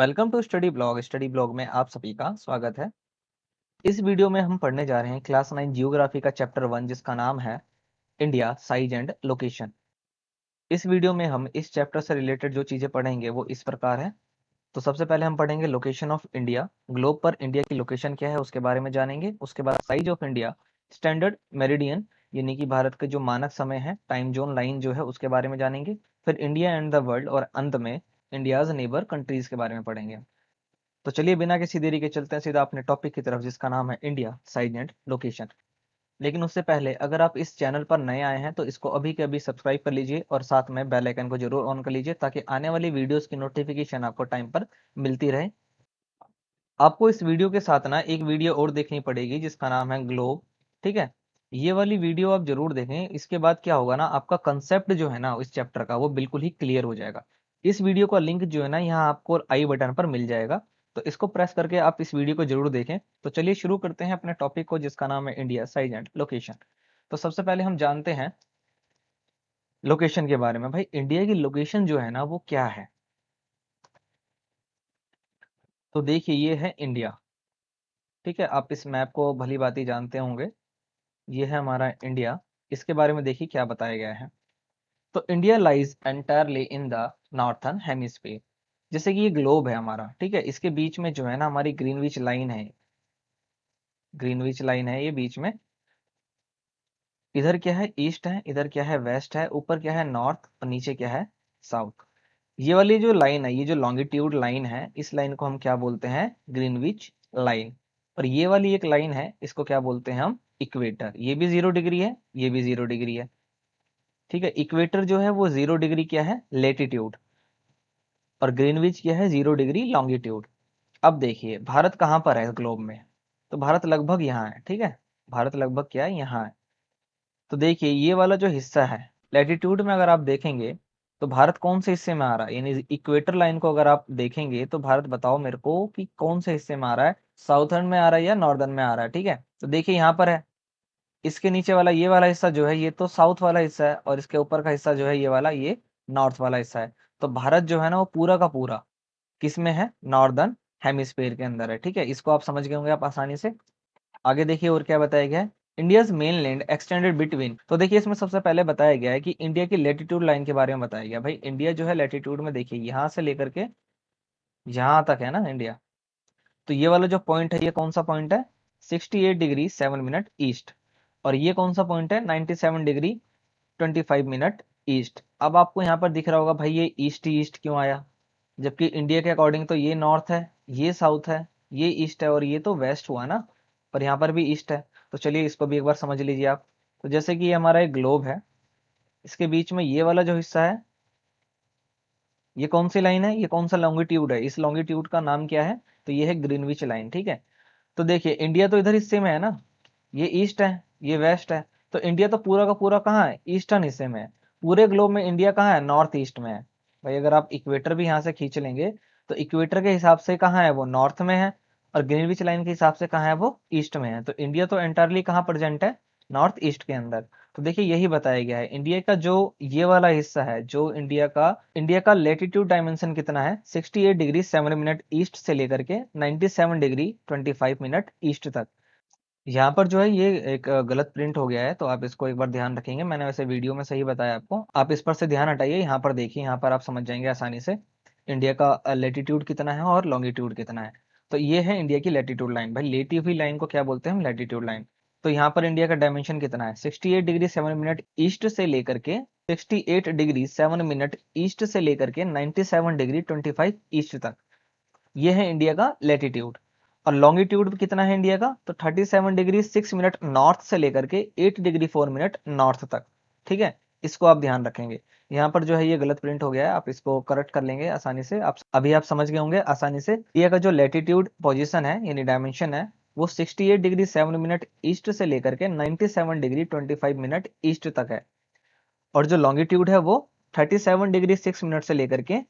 Welcome to study blog में आप सभी का स्वागत है। इस वीडियो में हम पढ़ने जा रहे हैं क्लास 9 जियोग्राफी का चैप्टर 1 जिसका नाम है इंडिया साइज एंड लोकेशन। इस वीडियो में हम इस चैप्टर से रिलेटेड जो चीजें पढ़ेंगे वो इस प्रकार है। तो सबसे पहले हम पढ़ेंगे लोकेशन ऑफ इंडिया, ग्लोब पर इंडिया की लोकेशन क्या है उसके बारे में जानेंगे। उसके बाद size of India, standard meridian यानी कि भारत के जो मानक समय है, टाइम जोन लाइन जो है उसके बारे में जानेंगे। फिर इंडिया एंड द वर्ल्ड और अंत में इंडियाज नेबर कंट्रीज के बारे में पढ़ेंगे। तो चलिए बिना किसी देरी के चलते हैं सीधा अपने टॉपिक की तरफ जिसका नाम है इंडिया साइज एंड लोकेशन। लेकिन उससे पहले अगर आप इस चैनल पर नए आए हैं तो इसको अभी के अभी सब्सक्राइब कर लीजिए और साथ में बेल आइकन को जरूर ऑन कर लीजिए ताकि आने वाली वीडियोस की नोटिफिकेशन आपको टाइम पर मिलती रहे। आपको इस वीडियो के साथ ना एक वीडियो और देखनी पड़ेगी जिसका नाम है ग्लोब। ठीक है, ये वाली वीडियो आप जरूर देखें। इसके बाद क्या होगा ना, आपका कंसेप्ट जो है ना इस चैप्टर का वो बिल्कुल ही क्लियर हो जाएगा। इस वीडियो का लिंक जो है ना यहाँ आपको आई बटन पर मिल जाएगा, तो इसको प्रेस करके आप इस वीडियो को जरूर देखें। तो चलिए शुरू करते हैं अपने टॉपिक को जिसका नाम है इंडिया साइज एंड लोकेशन। तो सबसे पहले हम जानते हैं लोकेशन के बारे में। भाई इंडिया की लोकेशन जो है ना वो क्या है, तो देखिए ये है इंडिया। ठीक है, आप इस मैप को भली भांति जानते होंगे। ये है हमारा इंडिया। इसके बारे में देखिए क्या बताया गया है। तो India lies entirely in the northern hemisphere. जैसे कि ये ग्लोब है हमारा, ठीक है, इसके बीच में जो है ना हमारी ग्रीनविच लाइन है। ग्रीनविच लाइन है ये बीच में। इधर क्या है, ईस्ट है, इधर क्या है, वेस्ट है, ऊपर क्या है, नॉर्थ, और नीचे क्या है, साउथ। ये वाली जो लाइन है, ये जो लॉन्गिट्यूड लाइन है, इस लाइन को हम क्या बोलते हैं, ग्रीनविच लाइन। और ये वाली एक लाइन है, इसको क्या बोलते हैं हम, इक्वेटर। ये भी 0 डिग्री है, ये भी 0 डिग्री है। ठीक है, इक्वेटर जो है वो 0 डिग्री क्या है, लेटीट्यूड, और ग्रीनविच क्या है, 0 डिग्री लॉन्गिट्यूड। अब देखिए भारत कहाँ पर है ग्लोब में, तो भारत लगभग यहाँ है। ठीक है, भारत लगभग क्या है, यहाँ है। तो देखिए ये वाला जो हिस्सा है लैटिट्यूड में, अगर आप देखेंगे तो भारत कौन से हिस्से में आ रहा है, यानी इक्वेटर लाइन को अगर आप देखेंगे तो भारत बताओ मेरे को कि कौन से हिस्से में आ रहा है, साउथर्न में आ रहा है या नॉर्दर्न में आ रहा है। ठीक है, तो देखिए यहाँ पर है, इसके नीचे वाला ये वाला हिस्सा जो है ये तो साउथ वाला हिस्सा है, और इसके ऊपर का हिस्सा जो है ये वाला, ये नॉर्थ वाला हिस्सा है। तो भारत जो है ना वो पूरा का पूरा किस में है, नॉर्दर्न हेमिस्फीयर के अंदर है। ठीक है, इसको आप समझ गए होंगे आप आसानी से। आगे देखिए और क्या बताया गया है, India's main land extended between. तो देखिए इसमें सबसे पहले बताया गया है कि इंडिया की लेटीट्यूड लाइन के बारे में बताया गया। भाई इंडिया जो है लेटीट्यूड में देखिए यहाँ से लेकर के यहाँ तक है ना इंडिया। तो ये वाला जो पॉइंट है ये कौन सा पॉइंट है, 68 डिग्री 7 मिनट ईस्ट। और ये कौन सा पॉइंट है, 97 डिग्री 25 मिनट ईस्ट। अब आपको यहाँ पर दिख रहा होगा भाई ये ईस्ट ईस्ट क्यों आया, जबकि इंडिया के अकॉर्डिंग तो ये नॉर्थ है, ये साउथ है, ये ईस्ट है, और ये तो वेस्ट हुआ ना, पर यहाँ पर भी ईस्ट है। तो चलिए इसको भी एक बार समझ लीजिए आप। तो जैसे कि ये हमारा एक ग्लोब है, इसके बीच में ये वाला जो हिस्सा है, ये कौन सी लाइन है, ये कौन सा लॉन्गिट्यूड है, इस लॉन्गिट्यूड का नाम क्या है, तो ये है ग्रीनविच लाइन। ठीक है, तो देखिए इंडिया तो इधर हिस्से में है ना, ये ईस्ट है, ये वेस्ट है। तो इंडिया तो पूरा का पूरा कहाँ है, ईस्टर्न हिस्से में है। पूरे ग्लोब में इंडिया कहाँ है, नॉर्थ ईस्ट में है। भाई अगर आप इक्वेटर भी यहाँ से खींच लेंगे तो इक्वेटर के हिसाब से कहाँ है, वो नॉर्थ में है, और ग्रीनविच लाइन के हिसाब से कहाँ है, वो ईस्ट में है। तो इंडिया तो एंटायरली कहाँ प्रेजेंट है, नॉर्थ ईस्ट के अंदर। तो देखिए यही बताया गया है, इंडिया का जो ये वाला हिस्सा है, जो इंडिया का लेटीट्यूड डायमेंशन कितना है, 68 डिग्री 7 मिनट ईस्ट से लेकर के 97 डिग्री 25 मिनट ईस्ट तक। यहाँ पर जो है ये एक गलत प्रिंट हो गया है, तो आप इसको एक बार ध्यान रखेंगे। मैंने वैसे वीडियो में सही बताया आपको, आप इस पर से ध्यान हटाइए। यहाँ पर देखिए, यहाँ पर आप समझ जाएंगे आसानी से इंडिया का लेटीट्यूड कितना है और लॉन्गिट्यूड कितना है। तो ये है इंडिया की लेटीट्यूड लाइन। भाई लेटी हुई लाइन को क्या बोलते हैं हम, लेटीट्यूड लाइन। तो यहाँ पर इंडिया का डायमेंशन कितना है, 68 डिग्री 7 मिनट ईस्ट से लेकर के 68 डिग्री 7 मिनट ईस्ट से लेकर के 97 डिग्री 25 ईस्ट तक। ये है इंडिया का लेटीट्यूड। और लॉन्गिट्यूड कितना है इंडिया का, तो 37 डिग्री 6 मिनट नॉर्थ से लेकर के 8 डिग्री 4 मिनट नॉर्थ तक। ठीक है, इसको आप ध्यान रखेंगे। यहाँ पर जो है ये गलत प्रिंट हो गया है, आप इसको करेक्ट कर लेंगे आसानी से। आप अभी आप समझ गए होंगे आसानी से। इंडिया का जो लेटीट्यूड पोजीशन है यानी डायमेंशन है, वो 68 डिग्री 7 मिनट ईस्ट से लेकर के 97 डिग्री 25 मिनट ईस्ट तक है। और जो लॉन्गिट्यूड है वो 37 डिग्री 6 मिनट से लेकर के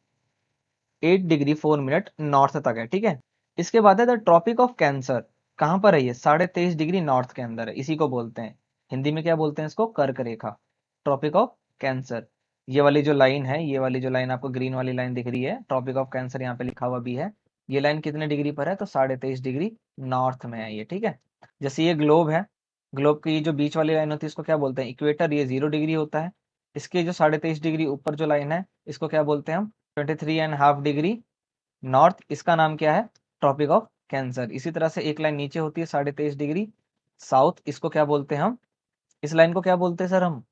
8 डिग्री 4 मिनट नॉर्थ तक है। ठीक है, इसके बाद है द ट्रॉपिक ऑफ कैंसर। कहां पर है ये, 23.5 डिग्री नॉर्थ के अंदर है। इसी को बोलते हैं, हिंदी में क्या बोलते हैं इसको, कर्क रेखा, ट्रॉपिक ऑफ कैंसर। ये वाली जो लाइन है, ये वाली जो लाइन आपको ग्रीन वाली लाइन दिख रही है, ट्रॉपिक ऑफ कैंसर यहाँ पे लिखा हुआ भी है। ये लाइन कितने डिग्री पर है, तो 23.5 डिग्री नॉर्थ में है ये, ठीक है। जैसे ये ग्लोब है, ग्लोब की जो बीच वाली लाइन होती है इसको क्या बोलते हैं, इक्वेटर, ये 0 डिग्री होता है। इसके जो 23.5 डिग्री ऊपर जो लाइन है इसको क्या बोलते हैं हम, 23.5 डिग्री नॉर्थ, इसका नाम क्या है, ट्रॉपिक ऑफ कैंसर। इसी तरह से एक लाइन नीचे होती है 23.5 डिग्री साउथ, इसको क्या बोलते हैं हम, इस लाइन को क्या बोलते हैं सर हम,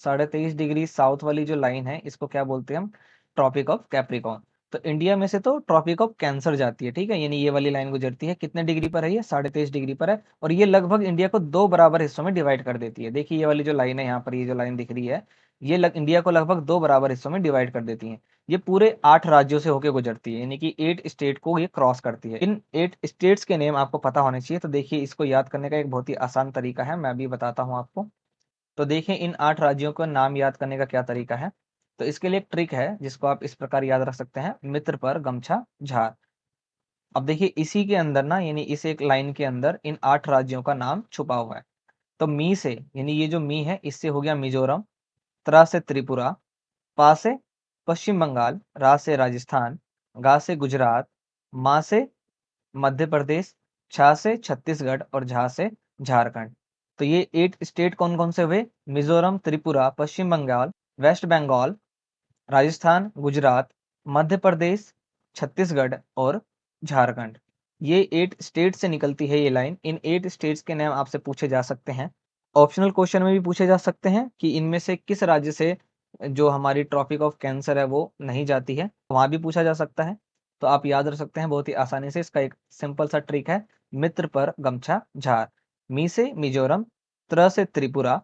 23.5 डिग्री साउथ वाली जो लाइन है इसको क्या बोलते हैं हम, ट्रॉपिक ऑफ कैप्रिकॉर्न। तो इंडिया में से तो ट्रॉपिक ऑफ कैंसर जाती है, ठीक है, यानी ये वाली लाइन गुजरती है, कितने डिग्री पर है ये, 23.5 डिग्री पर है। और ये लगभग इंडिया को 2 बराबर हिस्सों में डिवाइड कर देती है। देखिए ये वाली जो लाइन है यहाँ पर, ये जो लाइन दिख रही है, ये इंडिया को लगभग 2 बराबर हिस्सों में डिवाइड कर देती है। ये पूरे 8 राज्यों से होकर गुजरती है, यानी कि 8 स्टेट को ये क्रॉस करती है। इन 8 स्टेट्स के नेम आपको पता होने चाहिए। तो देखिए इसको याद करने का एक बहुत ही आसान तरीका है, मैं अभी बताता हूँ आपको। तो देखिए इन 8 राज्यों का नाम याद करने का क्या तरीका है। तो इसके लिए एक ट्रिक है जिसको आप इस प्रकार याद रख सकते हैं, मित्र पर गमछा झार। अब देखिए इसी के अंदर ना, यानी इस एक लाइन के अंदर इन 8 राज्यों का नाम छुपा हुआ है। तो मी से, यानी ये जो मी है इससे हो गया मिजोरम, त्रा से त्रिपुरा, पा से पश्चिम बंगाल, रा से राजस्थान, गा से गुजरात, मा से मध्य प्रदेश, छा से छत्तीसगढ़ और झा से झारखंड। तो ये 8 स्टेट कौन कौन से हुए, मिजोरम, त्रिपुरा, पश्चिम बंगाल, वेस्ट बंगाल, राजस्थान, गुजरात, मध्य प्रदेश, छत्तीसगढ़ और झारखंड। ये 8 स्टेट से निकलती है ये लाइन। इन 8 स्टेट्स के नाम आपसे पूछे जा सकते हैं, ऑप्शनल क्वेश्चन में भी पूछे जा सकते हैं कि इनमें से किस राज्य से जो हमारी ट्रॉपिक ऑफ कैंसर है वो नहीं जाती है, वहां भी पूछा जा सकता है। तो आप याद रख सकते हैं बहुत ही आसानी से। इसका एक सिंपल सा ट्रिक है, मित्र पर गमछा झार। मी से मिजोरम, त्र से त्रिपुरा,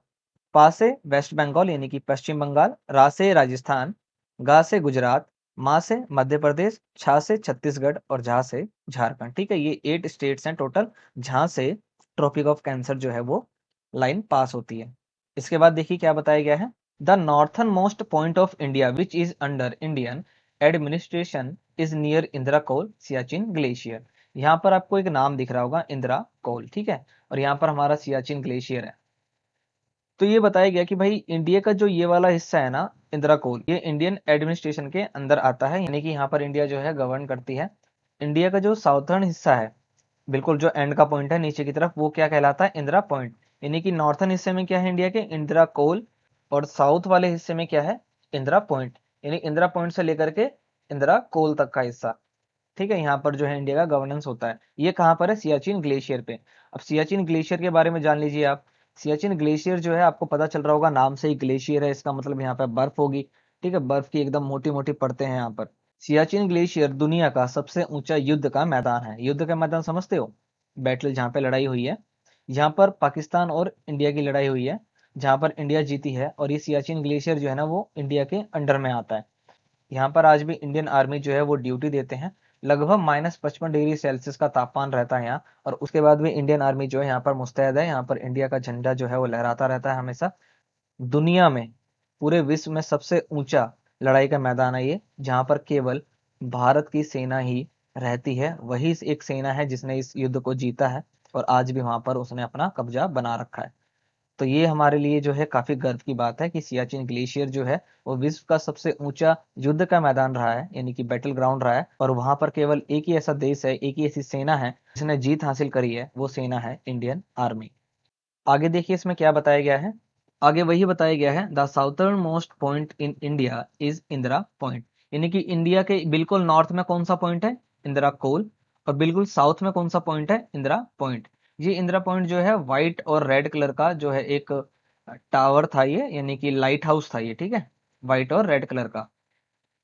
पा से वेस्ट बंगाल यानी कि पश्चिम बंगाल, रा से राजस्थान, गा से गुजरात, मा से मध्य प्रदेश, छा से छत्तीसगढ़ और झा से झारखंड। ठीक है, ये 8 स्टेट्स हैं टोटल जहां से ट्रॉपिक ऑफ कैंसर जो है वो लाइन पास होती है। इसके बाद देखिए क्या बताया गया है, the northern most point of India which is under Indian administration is near Indira Col Siachen glacier. यहाँ पर आपको एक नाम दिख रहा होगा, इंदिरा कोल, ठीक है, और यहाँ पर हमारा सियाचिन ग्लेशियर है। तो ये बताया गया कि भाई इंडिया का जो ये वाला हिस्सा है ना, इंदिरा कोल, ये इंडियन एडमिनिस्ट्रेशन के अंदर आता है, यानी कि यहाँ पर इंडिया जो है गवर्न करती है। इंडिया का जो साउथर्न हिस्सा है, बिल्कुल जो एंड का पॉइंट है नीचे की तरफ, वो क्या कहलाता है, इंदिरा पॉइंट। यानी कि नॉर्थर्न हिस्से में क्या है इंडिया के, इंदिरा कोल, और साउथ वाले हिस्से में क्या है, इंदिरा पॉइंट। यानी इंदिरा पॉइंट से लेकर के इंदिरा कोल तक का हिस्सा, ठीक है, यहाँ पर जो है इंडिया का गवर्नेंस होता है। ये कहाँ पर है, सियाचिन ग्लेशियर पे। अब सियाचिन ग्लेशियर के बारे में जान लीजिए आप। सियाचिन ग्लेशियर जो है आपको पता चल रहा होगा, नाम से ही ग्लेशियर है, इसका मतलब यहाँ पर बर्फ होगी, ठीक है, बर्फ की एकदम मोटी मोटी परतें हैं यहाँ पर। सियाचिन ग्लेशियर दुनिया का सबसे ऊंचा युद्ध का मैदान है। युद्ध का मैदान समझते हो, बैटल जहाँ पे लड़ाई हुई है, यहाँ पर पाकिस्तान और इंडिया की लड़ाई हुई है, जहाँ पर इंडिया जीती है। और ये सियाचिन ग्लेशियर जो है ना वो इंडिया के अंडर में आता है। यहाँ पर आज भी इंडियन आर्मी जो है वो ड्यूटी देते हैं। लगभग -55 डिग्री सेल्सियस का तापमान रहता है यहाँ, और उसके बाद भी इंडियन आर्मी जो है यहाँ पर मुस्तैद है। यहाँ पर इंडिया का झंडा जो है वो लहराता रहता है हमेशा। दुनिया में, पूरे विश्व में सबसे ऊंचा लड़ाई का मैदान है ये, जहाँ पर केवल भारत की सेना ही रहती है। वही एक सेना है जिसने इस युद्ध को जीता है, और आज भी वहां पर उसने अपना कब्जा बना रखा है। तो ये हमारे लिए जो है काफी गर्व की बात है कि सियाचिन ग्लेशियर जो है वो विश्व का सबसे ऊंचा युद्ध का मैदान रहा है, यानी कि बैटल ग्राउंड रहा है। और वहां पर केवल एक ही ऐसा देश है, एक ही ऐसी सेना है जिसने जीत हासिल करी है, वो सेना है इंडियन आर्मी। आगे देखिए इसमें क्या बताया गया है, आगे वही बताया गया है, the southern most point in India is Indira point. यानी कि इंडिया के बिल्कुल नॉर्थ में कौन सा पॉइंट है, इंदिरा कोल, और बिल्कुल साउथ में कौन सा पॉइंट है, इंदिरा पॉइंट। ये इंदिरा पॉइंट जो है व्हाइट और रेड कलर का जो है एक टावर था ये, यानी कि लाइट हाउस था ये, ठीक है, व्हाइट और रेड कलर का।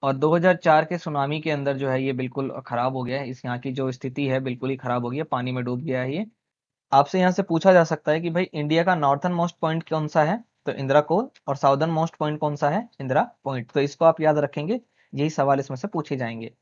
और 2004 के सुनामी के अंदर जो है ये बिल्कुल खराब हो गया है, इस यहाँ की जो स्थिति है बिल्कुल ही खराब हो गई है, पानी में डूब गया है ये। आपसे यहाँ से पूछा जा सकता है कि भाई इंडिया का नॉर्थन मोस्ट पॉइंट कौन सा है, तो इंदिरा कोल, और साउदर्न मोस्ट पॉइंट कौन सा है, इंदिरा पॉइंट। तो इसको आप याद रखेंगे, यही सवाल इसमें से पूछे जाएंगे।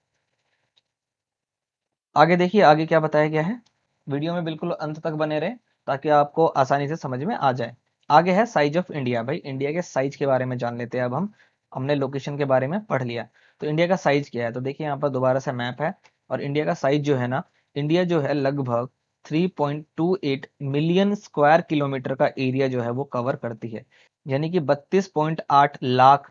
आगे देखिए आगे क्या बताया गया है, वीडियो में बिल्कुल अंत तक बने रहे ताकि आपको आसानी से समझ में आ जाए। आगे है साइज ऑफ इंडिया। भाई इंडिया के साइज के बारे में जान लेते हैं अब हम। हमने लोकेशन के बारे में पढ़ लिया, तो इंडिया का साइज क्या है। तो देखिए यहाँ पर दोबारा से मैप है, और इंडिया का साइज जो है ना, इंडिया जो है लगभग 3.28 मिलियन स्क्वायर किलोमीटर का एरिया जो है वो कवर करती है। यानी कि 32.8 लाख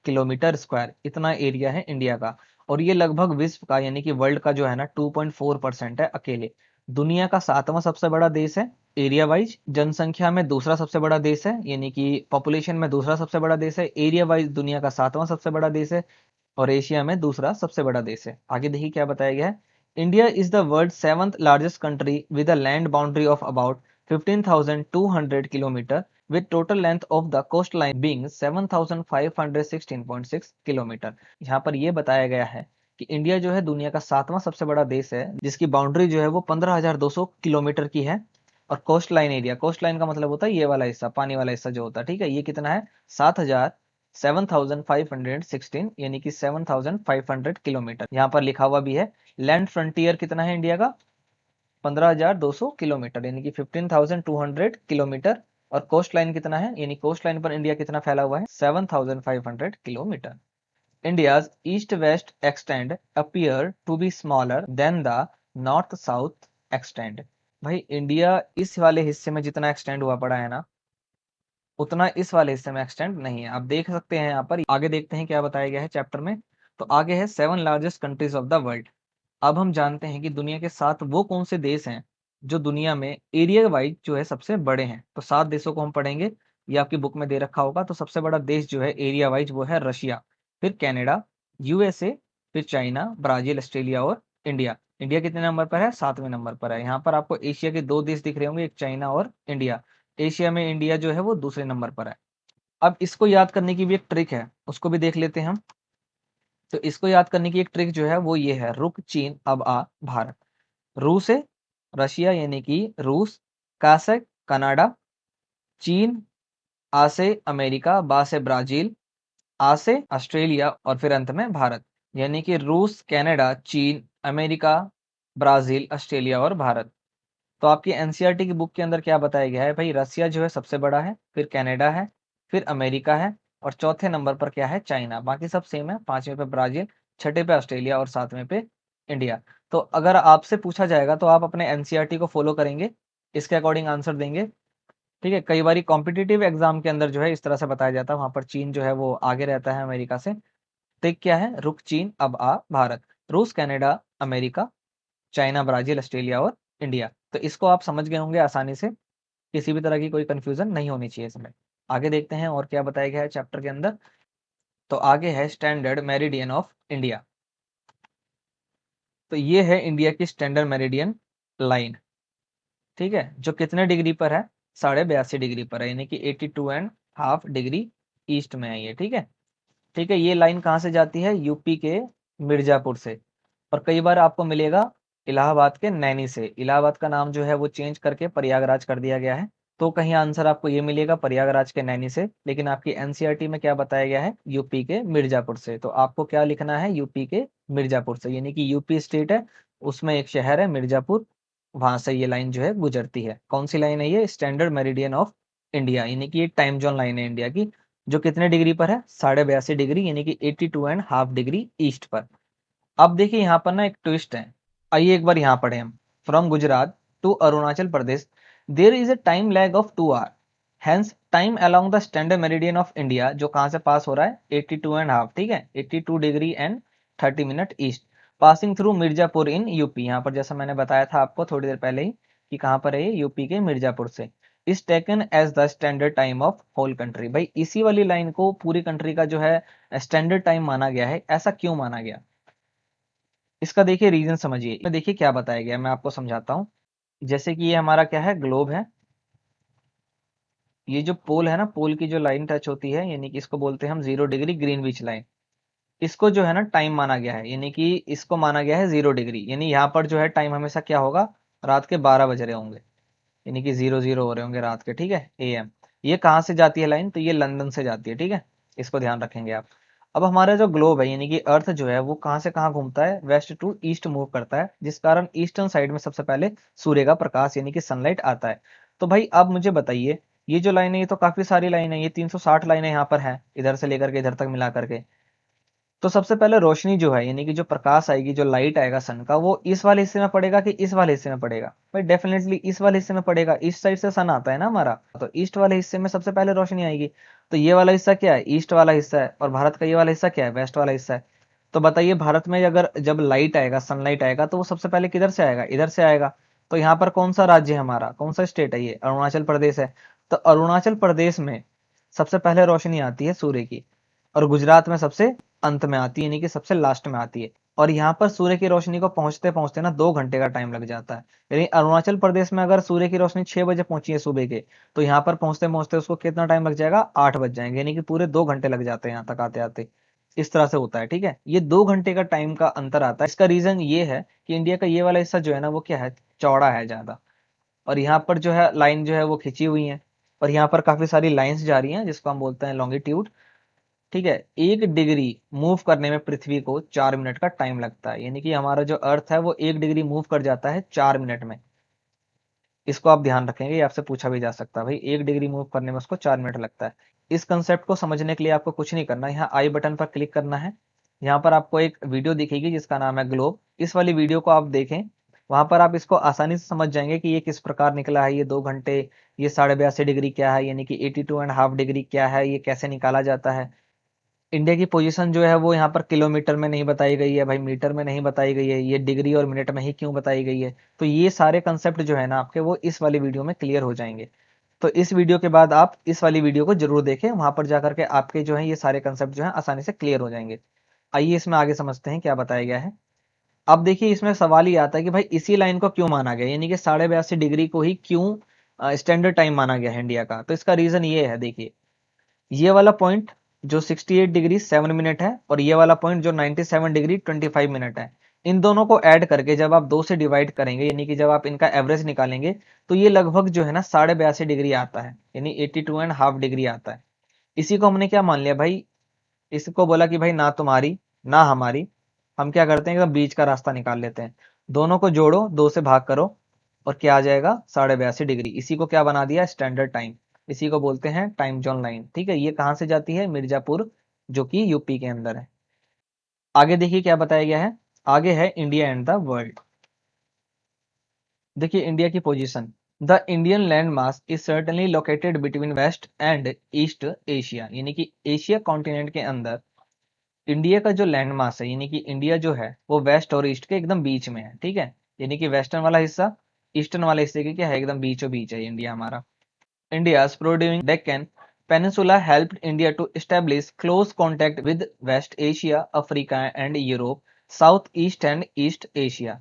किलोमीटर स्क्वायर, इतना एरिया है इंडिया का। और ये लगभग विश्व का यानी कि वर्ल्ड का जो है ना 2.4% है अकेले। दुनिया का 7वां सबसे बड़ा देश है एरिया वाइज, जनसंख्या में दूसरा सबसे बड़ा देश है, यानी कि पॉपुलेशन में दूसरा सबसे बड़ा देश है, एरिया वाइज दुनिया का 7वां सबसे बड़ा देश है, और एशिया में दूसरा सबसे बड़ा देश है। आगे देखिए क्या बताया गया है। India is the world 7th largest country with a land boundary of about 15,200 kilometre with total length of the coastline being 7,516.6 kilometre. यहाँ पर ये बताया गया है कि इंडिया जो है दुनिया का 7वां सबसे बड़ा देश है, जिसकी बाउंड्री जो है वो 15,200 किलोमीटर की है। और coast line area, coast line का मतलब होता है ये वाला हिस्सा, पानी वाला हिस्सा जो होता है, ठीक है, ये कितना है 7,516 यानी कि 7,500 किलोमीटर। यहाँ पर लिखा हुआ भी है लैंड फ्रंटियर कितना है इंडिया का 15,200 किलोमीटर यानी कि 15,200 किलोमीटर। और कोस्ट लाइन कितना है, यानी कोस्ट लाइन पर इंडिया कितना फैला हुआ है 7,500 kilometre. India's east west extent appear to be smaller than the north south extent. भाई इंडिया इस वाले हिस्से में जितना एक्सटेंड हुआ पड़ा है ना, उतना इस वाले हिस्से में एक्सटेंड नहीं है। आप देख सकते हैं यहाँ पर, आगे देखते हैं क्या बताया गया है चैप्टर में। तो आगे है 7 largest countries of the world. अब हम जानते हैं कि दुनिया के 7 वो कौन से देश हैं जो दुनिया में एरिया वाइज जो है सबसे बड़े हैं। तो 7 देशों को हम पढ़ेंगे, ये आपकी बुक में दे रखा होगा। तो सबसे बड़ा देश जो है एरिया वाइज वो है रशिया, फिर कनाडा, यूएसए, फिर चाइना, ब्राजील, ऑस्ट्रेलिया और इंडिया। इंडिया कितने नंबर पर है 7वें नंबर पर है। यहाँ पर आपको एशिया के 2 देश दिख रहे होंगे, एक चाइना और इंडिया। एशिया में इंडिया जो है वो दूसरे नंबर पर है। अब इसको याद करने की भी एक ट्रिक है, उसको भी देख लेते हैं हम। तो इसको याद करने की एक ट्रिक जो है वो ये है, रुक चीन अब आ भारत। रू से रशिया यानी कि रूस, का से कनाडा, चीन, आ से अमेरिका, बा से ब्राजील, आ से ऑस्ट्रेलिया और फिर अंत में भारत। यानी कि रूस, कनाडा, चीन, अमेरिका, ब्राजील, ऑस्ट्रेलिया और भारत। तो आपकी एनसीईआरटी की बुक के अंदर क्या बताया गया है भाई, रसिया जो है सबसे बड़ा है, फिर कनाडा है, फिर अमेरिका है, और चौथे नंबर पर क्या है चाइना। बाकी सब सेम है, 5वें पे ब्राजील, छठे पे ऑस्ट्रेलिया और 7वें पे इंडिया। तो अगर आपसे पूछा जाएगा तो आप अपने एनसीईआरटी को फॉलो करेंगे, इसके अकॉर्डिंग आंसर देंगे। ठीक है, कई बार कॉम्पिटिटिव एग्जाम के अंदर जो है इस तरह से बताया जाता है, वहां पर चीन जो है वो आगे रहता है अमेरिका से। तो क्या है, रुक चीन अब आ भारत, रूस, Canada, America, China, Brazil, Australia और इंडिया। तो इसको आप समझ गए होंगे आसानी से, किसी भी तरह की कोई कंफ्यूजन नहीं होनी चाहिए इसमें। आगे देखते हैं और क्या बताया गया है चैप्टर के अंदर। तो आगे है स्टैंडर्ड मेरिडियन ऑफ इंडिया। तो ये है इंडिया की स्टैंडर्ड मेरिडियन लाइन, ठीक है, जो कितने डिग्री पर है 82.5 डिग्री पर है, यानी कि 82.5 डिग्री ईस्ट में है ये, ठीक है। ठीक है, ये लाइन कहाँ से जाती है, यूपी के मिर्जापुर से। और कई बार आपको मिलेगा इलाहाबाद के नैनी से। इलाहाबाद का नाम जो है वो चेंज करके प्रयागराज कर दिया गया है। तो कहीं आंसर आपको ये मिलेगा प्रयागराज के नैनी से, लेकिन आपकी एनसीईआरटी में क्या बताया गया है, यूपी के मिर्जापुर से। तो आपको क्या लिखना है, यूपी के मिर्जापुर से, यानी कि यूपी स्टेट है, उसमें एक शहर है मिर्जापुर, वहां से ये लाइन जो है गुजरती है। कौन सी लाइन है ये, स्टैंडर्ड मेरिडियन ऑफ इंडिया, यानी कि ये टाइम जोन लाइन है इंडिया की, जो कितने डिग्री पर है 82.5 डिग्री, यानी कि 82.5 डिग्री ईस्ट पर। अब देखिए यहाँ पर ना एक ट्विस्ट है, आइए एक बार यहाँ पढ़े हम। From Gujarat to Arunachal Pradesh there is a time lag of 2 hour, hence time along the standard meridian of India, जो कहाँ से पास हो रहा है 82.5, ठीक है, 82 degree and 30 minute east, passing through Mirzapur in UP. यहाँ पर जैसा मैंने बताया था आपको थोड़ी देर पहले ही कि कहाँ पर है ये, यूपी के मिर्जापुर से। Is taken as the standard time of whole country. भाई इसी वाली लाइन को पूरी कंट्री का जो है स्टैंडर्ड टाइम माना गया है। ऐसा क्यों माना गया, इसका देखिए रीजन समझिए। देखिए क्या बताया गया, मैं आपको समझाता हूँ। जैसे कि ये हमारा क्या है, ग्लोब है, ये जो पोल है ना, पोल की जो लाइन टच होती है, यानी कि इसको बोलते हैं हम 0 डिग्री ग्रीनविच लाइन। इसको जो है ना टाइम माना गया है, यानी कि इसको माना गया है 0 डिग्री, यानी यहाँ पर जो है टाइम हमेशा क्या होगा, रात के 12 बज रहे होंगे, यानी कि 00 हो रहे होंगे रात के, ठीक है, AM। ये कहाँ से जाती है लाइन, तो ये लंदन से जाती है, ठीक है, इसको ध्यान रखेंगे आप। अब हमारा जो ग्लोब है यानी कि अर्थ जो है वो कहाँ से कहाँ घूमता है, वेस्ट टू ईस्ट मूव करता है, जिस कारण ईस्टर्न साइड में सबसे पहले सूर्य का प्रकाश यानी कि सनलाइट आता है। तो भाई अब मुझे बताइए, ये जो लाइन है ये तो काफी सारी लाइन है, ये 360 लाइनें यहाँ पर है, इधर से लेकर के इधर तक मिला करके। तो सबसे पहले रोशनी जो है यानी कि जो प्रकाश आएगी, जो लाइट आएगा सन का, वो इस वाले हिस्से में पड़ेगा कि इस वाले हिस्से में पड़ेगा, भाई डेफिनेटली इस वाले हिस्से में पड़ेगा, ईस्ट साइड से सन आता है ना हमारा, तो ईस्ट वाले हिस्से में सबसे पहले रोशनी आएगी। तो ये वाला हिस्सा क्या है, ईस्ट वाला हिस्सा है, और भारत का ये वाला हिस्सा क्या है, वेस्ट वाला हिस्सा है। तो बताइए भारत में अगर जब लाइट आएगा, सनलाइट आएगा, तो वो सबसे पहले किधर से आएगा? इधर से आएगा। तो यहाँ पर कौन सा राज्य है हमारा, कौन सा स्टेट है? ये अरुणाचल प्रदेश है। तो अरुणाचल प्रदेश में सबसे पहले रोशनी आती है सूर्य की, और गुजरात में सबसे अंत में आती है, यानी कि सबसे लास्ट में आती है। और यहाँ पर सूर्य की रोशनी को पहुंचते पहुंचते ना 2 घंटे का टाइम लग जाता है। यानी अरुणाचल प्रदेश में अगर सूर्य की रोशनी 6 बजे पहुंची है सुबह के, तो यहाँ पर पहुंचते पहुंचते उसको कितना टाइम लग जाएगा? 8 बज जाएंगे, यानी कि पूरे 2 घंटे लग जाते हैं यहाँ तक आते आते। इस तरह से होता है, ठीक है। ये 2 घंटे का टाइम का अंतर आता है। इसका रीजन ये है कि इंडिया का ये वाला हिस्सा जो है ना, वो क्या है, चौड़ा है ज्यादा। और यहाँ पर जो है लाइन जो है वो खिंची हुई है, और यहाँ पर काफी सारी लाइंस जा रही हैं जिसको हम बोलते हैं लॉन्गिट्यूड। ठीक है। 1 डिग्री मूव करने में पृथ्वी को 4 मिनट का टाइम लगता है, यानी कि हमारा जो अर्थ है वो 1 डिग्री मूव कर जाता है 4 मिनट में। इसको आप ध्यान रखेंगे, ये आपसे पूछा भी जा सकता है, भाई 1 डिग्री मूव करने में उसको 4 मिनट लगता है। इस कंसेप्ट को समझने के लिए आपको कुछ नहीं करना, यहाँ आई बटन पर क्लिक करना है। यहाँ पर आपको एक वीडियो दिखेगी जिसका नाम है ग्लोब। इस वाली वीडियो को आप देखें, वहां पर आप इसको आसानी से समझ जाएंगे कि ये किस प्रकार निकला है, ये 2 घंटे, ये 82.5 डिग्री क्या है, यानी कि 82.5 डिग्री क्या है, ये कैसे निकाला जाता है। इंडिया की पोजीशन जो है वो यहाँ पर किलोमीटर में नहीं बताई गई है भाई, मीटर में नहीं बताई गई है, ये डिग्री और मिनट में ही क्यों बताई गई है। तो ये सारे कंसेप्ट जो है ना आपके, वो इस वाली वीडियो में क्लियर हो जाएंगे। तो इस वीडियो के बाद आप इस वाली वीडियो को जरूर देखें, वहां पर जाकर के आपके जो है ये सारे कंसेप्ट जो है आसानी से क्लियर हो जाएंगे। आइए इसमें आगे समझते हैं क्या बताया गया है। अब देखिए इसमें सवाल ये आता है कि भाई इसी लाइन को क्यों माना गया, यानी कि 82.5 डिग्री को ही क्यों स्टैंडर्ड टाइम माना गया है इंडिया का। तो इसका रीजन ये है, देखिए ये वाला पॉइंट जो 68 डिग्री 7 मिनट है, और ये वाला पॉइंट जो 97 डिग्री 25 मिनट है, इन दोनों को ऐड करके जब आप 2 से डिवाइड करेंगे, यानी कि जब आप इनका एवरेज निकालेंगे, तो ये लगभग जो है ना 82.5 डिग्री आता है, यानी 82.5 डिग्री आता है। इसी को हमने क्या मान लिया भाई, इसको बोला कि भाई ना तुम्हारी ना हमारी, हम क्या करते हैं, एकदम बीच का रास्ता निकाल लेते हैं। दोनों को जोड़ो, 2 से भाग करो, और क्या आ जाएगा? 82.5 डिग्री। इसी को क्या बना दिया? Standard time. इसी को बोलते हैं टाइम जोन लाइन। ठीक है, ये कहाँ से जाती है? मिर्जापुर, जो कि यूपी के अंदर है। आगे देखिए क्या बताया गया है। आगे है इंडिया एंड द वर्ल्ड। देखिए इंडिया की position. The Indian land mass is certainly located between west and east Asia, यानी कि एशिया कॉन्टिनेंट के अंदर इंडिया का जो लैंड मास है, यानी कि इंडिया जो है वो वेस्ट और ईस्ट के एकदम बीच में है। ठीक है, यानी कि वेस्टर्न वाला हिस्सा ईस्टर्न वाले हिस्से के क्या है, एकदम बीचों बीच है इंडिया हमारा। India's broadening Deccan Peninsula helped India to establish close contact with West Asia, Africa and Europe, South East and East Asia।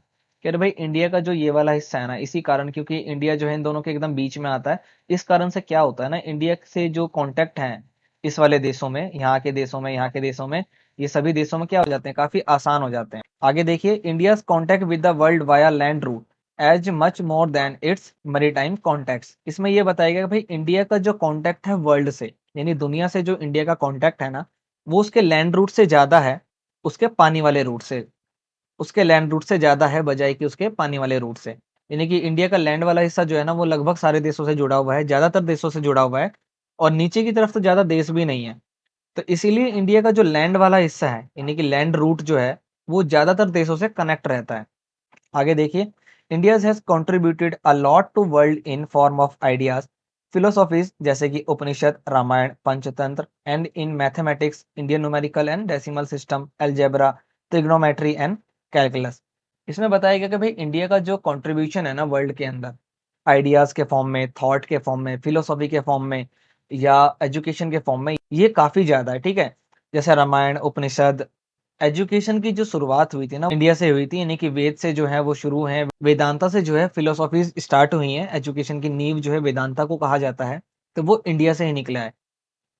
कह रहे भाई इंडिया का जो ये वाला हिस्सा है ना, इसी कारण, क्योंकि इंडिया जो है इन दोनों के एकदम बीच में आता है, इस कारण से क्या होता है ना, इंडिया से जो कांटेक्ट है इस वाले देशों में, यहाँ के देशों में, यहाँ के देशों में, ये सभी देशों में क्या हो जाते हैं, काफी आसान हो जाते हैं। आगे देखिए, India contact with the world via land route as much more than its maritime contacts. इसमें यह बताया गया कि भाई इंडिया का जो कॉन्टैक्ट है वर्ल्ड से, यानी दुनिया से जो इंडिया का कॉन्टैक्ट है ना, वो उसके लैंड रूट से ज्यादा है उसके पानी वाले रूट से, उसके लैंड रूट से ज्यादा है बजाय कि उसके पानी वाले रूट से। यानी कि इंडिया का लैंड वाला हिस्सा जो है ना, वो लगभग सारे देशों से जुड़ा हुआ है, ज्यादातर देशों से जुड़ा हुआ है, और नीचे की तरफ तो ज्यादा देश भी नहीं है। तो इसीलिए इंडिया का जो लैंड वाला हिस्सा है, यानी कि लैंड रूट जो है, वो ज्यादातर देशों से कनेक्ट रहता है। आगे देखिए, India has contributed a lot to world in form of ideas philosophies, जैसे कि Upanishad, Ramayana, Panchatantra, and in mathematics, Indian numerical and decimal system, algebra, trigonometry and calculus. इसमें बताया गया कि भाई इंडिया का जो कंट्रीब्यूशन है ना वर्ल्ड के अंदर, आइडियाज के फॉर्म में, थॉट के फॉर्म में, फिलोसॉफी के फॉर्म में, या एजुकेशन के फॉर्म में, ये काफी ज्यादा है। ठीक है, जैसे रामायण, उपनिषद, एजुकेशन की जो शुरुआत हुई थी ना इंडिया से हुई थी, यानी कि वेद से जो है वो शुरू है, वेदांता से जो है फिलोसॉफीज स्टार्ट हुई है, एजुकेशन की नींव जो है वेदांता को कहा जाता है, तो वो इंडिया से ही निकला है।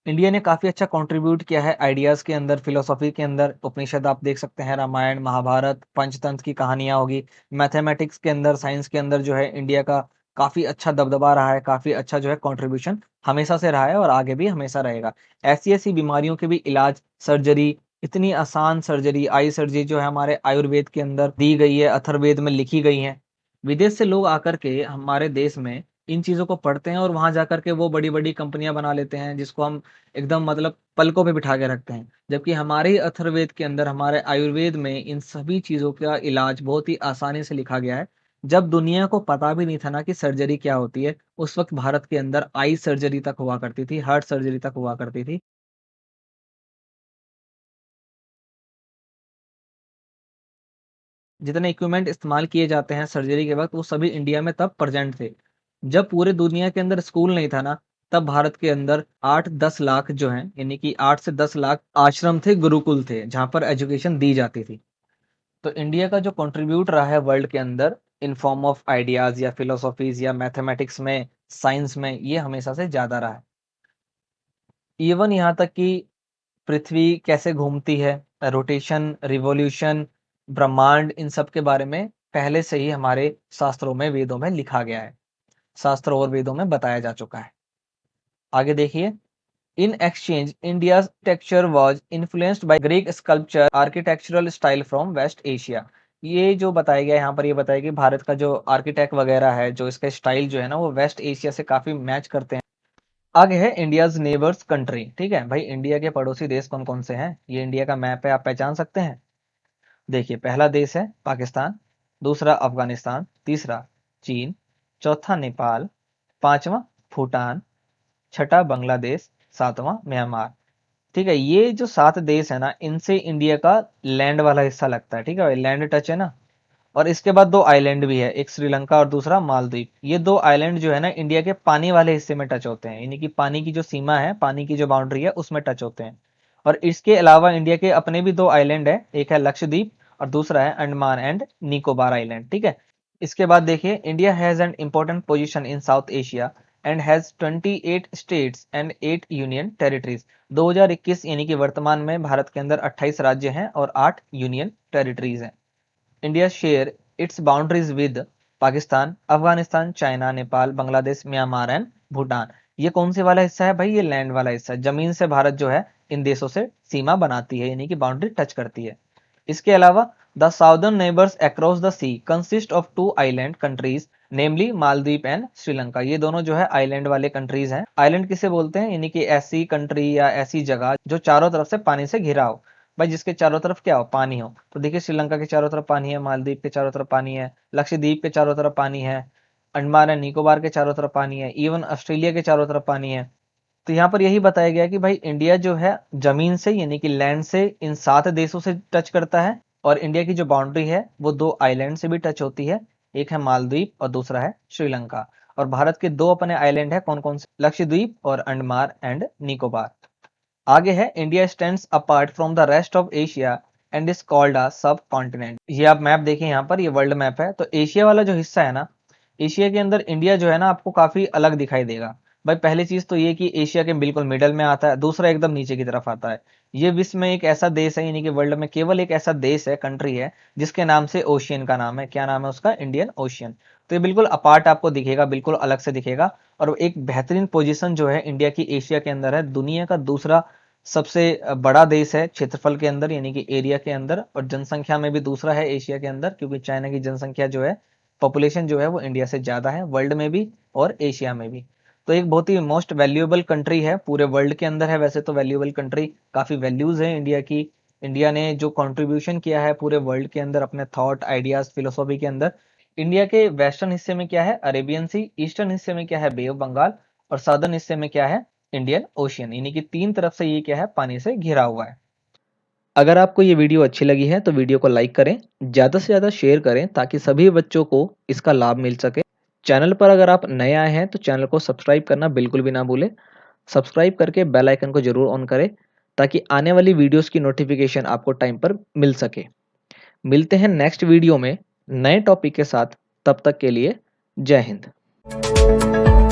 इंडिया ने काफी अच्छा कंट्रीब्यूट किया है आइडियाज के अंदर, फिलोसॉफी के अंदर। उपनिषद आप देख सकते हैं, रामायण, महाभारत, पंचतंत्र की कहानियां होगी, मैथमेटिक्स के अंदर, साइंस के अंदर जो है इंडिया का काफी अच्छा दबदबा रहा है, काफी अच्छा जो है कंट्रीब्यूशन हमेशा से रहा है, और आगे भी हमेशा रहेगा। ऐसी ऐसी बीमारियों के भी इलाज, सर्जरी, इतनी आसान सर्जरी, आई सर्जरी जो है हमारे आयुर्वेद के अंदर दी गई है, अथर्ववेद में लिखी गई है। विदेश से लोग आकर के हमारे देश में इन चीजों को पढ़ते हैं, और वहां जाकर के वो बड़ी बड़ी कंपनियां बना लेते हैं, जिसको हम एकदम मतलब पलकों पे बिठा के रखते हैं। जबकि हमारे ही अथर्ववेद के अंदर, हमारे आयुर्वेद में इन सभी चीजों का इलाज बहुत ही आसानी से लिखा गया है। जब दुनिया को पता भी नहीं था ना कि सर्जरी क्या होती है, उस वक्त भारत के अंदर आई सर्जरी तक हुआ करती थी, हार्ट सर्जरी तक हुआ करती थी। जितने इक्विपमेंट इस्तेमाल किए जाते हैं सर्जरी के वक्त, वो सभी इंडिया में तब प्रेजेंट थे। जब पूरे दुनिया के अंदर स्कूल नहीं था ना, तब भारत के अंदर 8-10 लाख जो हैं, यानी कि 8 से 10 लाख आश्रम थे, गुरुकुल थे, जहाँ पर एजुकेशन दी जाती थी। तो इंडिया का जो कंट्रीब्यूट रहा है वर्ल्ड के अंदर इन फॉर्म ऑफ आइडियाज या फिलोसॉफीज या मैथमेटिक्स में, साइंस में, ये हमेशा से ज़्यादा रहा है। इवन यहाँ तक कि पृथ्वी कैसे घूमती है, रोटेशन, रिवॉल्यूशन, ब्रह्मांड, इन सब के बारे में पहले से ही हमारे शास्त्रों में, वेदों में लिखा गया है। शास्त्रों और वेदों में बताया जा चुका है। आगे देखिए, in exchange India texture was influenced by Greek sculpture architectural style from west Asia. ये जो बताया गया यहाँ पर, ये बताया कि भारत का जो आर्किटेक्ट वगैरह है, जो इसका स्टाइल जो है ना, वो वेस्ट एशिया से काफी मैच करते हैं। आगे है इंडियाज नेबर्स कंट्री। ठीक है भाई, इंडिया के पड़ोसी देश कौन कौन से हैं, ये इंडिया का मैप है, आप पहचान सकते हैं। देखिए, पहला देश है पाकिस्तान, दूसरा अफगानिस्तान, तीसरा चीन, चौथा नेपाल, पांचवा भूटान, छठा बांग्लादेश, सातवां म्यांमार। ठीक है, ये जो 7 देश है ना, इनसे इंडिया का लैंड वाला हिस्सा लगता है। ठीक है भाई, लैंड टच है ना। और इसके बाद 2 आइलैंड भी है, एक श्रीलंका और दूसरा मालदीव। ये 2 आइलैंड जो है ना, इंडिया के पानी वाले हिस्से में टच होते हैं, यानी कि पानी की जो सीमा है, पानी की जो बाउंड्री है, उसमें टच होते हैं। और इसके अलावा इंडिया के अपने भी 2 आइलैंड है, एक है लक्षद्वीप और दूसरा है अंडमान एंड निकोबार आइलैंड। ठीक है। इसके बाद देखिए, India has an important position in south Asia and has 28 states and 8 union territories. 2021 यानी कि वर्तमान में भारत के अंदर 28 राज्य हैं और 8 यूनियन टेरिटरीज हैं। India share its boundaries with Pakistan, Afghanistan, China, Nepal, Bangladesh, Myanmar and Bhutan. ये कौन से वाला हिस्सा है भाई, ये लैंड वाला हिस्सा है। जमीन से भारत जो है इन देशों से सीमा बनाती है, यानी कि बाउंड्री टच करती है। इसके अलावा the southern neighbours across the sea consist of 2 island countries, namely Maldives and Sri. ये दोनों जो है आइलैंड वाले कंट्रीज हैं। आइलैंड किसे बोलते हैं, यानी कि ऐसी कंट्री या ऐसी जगह जो चारों तरफ से पानी से घिरा हो, भाई जिसके चारों तरफ क्या हो, पानी हो। तो देखिए, श्रीलंका के चारों तरफ पानी है, मालदीव के चारों तरफ पानी है, लक्षद्वीप के चारों तरफ पानी है, अंडमान एंड निकोबार के चारों तरफ पानी है, इवन ऑस्ट्रेलिया के चारों तरफ पानी है। तो यहाँ पर यही बताया गया कि भाई इंडिया जो है जमीन से, यानी कि लैंड से, इन 7 देशों से टच करता है। और इंडिया की जो बाउंड्री है वो 2 आइलैंड से भी टच होती है, एक है मालदीव और दूसरा है श्रीलंका। और भारत के 2 अपने आइलैंड है, कौन कौन से, लक्षद्वीप और अंडमान एंड निकोबार। आगे है, India stands apart from the rest of Asia and is called a सब कॉन्टिनेंट। ये आप मैप देखें यहाँ पर, ये वर्ल्ड मैप है। तो एशिया वाला जो हिस्सा है ना, एशिया के अंदर इंडिया जो है ना, आपको काफी अलग दिखाई देगा। भाई पहली चीज तो ये कि एशिया के बिल्कुल मिडल में आता है, दूसरा एकदम नीचे की तरफ आता है। ये विश्व में एक ऐसा देश है, यानी कि वर्ल्ड में केवल एक ऐसा देश है, कंट्री है, जिसके नाम से ओशियन का नाम है। क्या नाम है उसका, इंडियन ओशियन। तो ये बिल्कुल अपार्ट आपको दिखेगा, बिल्कुल अलग से दिखेगा। और एक बेहतरीन पोजीशन जो है इंडिया की एशिया के अंदर है, दुनिया का दूसरा सबसे बड़ा देश है क्षेत्रफल के अंदर, यानी कि एरिया के अंदर, और जनसंख्या में भी दूसरा है एशिया के अंदर, क्योंकि चाइना की जनसंख्या जो है, पॉपुलेशन जो है, वो इंडिया से ज्यादा है, वर्ल्ड में भी और एशिया में भी। तो एक बहुत ही मोस्ट वैल्यूएबल कंट्री है, पूरे वर्ल्ड के अंदर है वैसे तो वैल्यूएबल कंट्री, काफी वैल्यूज है इंडिया की। इंडिया ने जो कंट्रीब्यूशन किया है पूरे वर्ल्ड के अंदर अपने थॉट, आइडियाज, फिलोसॉफी के अंदर। इंडिया के वेस्टर्न हिस्से में क्या है, अरेबियन सी, ईस्टर्न हिस्से में क्या है, बे ऑफ बंगाल, और साउदर्न हिस्से में क्या है, इंडियन ओशियन, यानी कि 3 तरफ से ये क्या है, पानी से घिरा हुआ है। अगर आपको ये वीडियो अच्छी लगी है तो वीडियो को लाइक करें, ज़्यादा से ज़्यादा शेयर करें, ताकि सभी बच्चों को इसका लाभ मिल सके। चैनल पर अगर आप नए आए हैं तो चैनल को सब्सक्राइब करना बिल्कुल भी ना भूलें। सब्सक्राइब करके बेल आइकन को जरूर ऑन करें, ताकि आने वाली वीडियोस की नोटिफिकेशन आपको टाइम पर मिल सके। मिलते हैं नेक्स्ट वीडियो में नए टॉपिक के साथ, तब तक के लिए जय हिंद।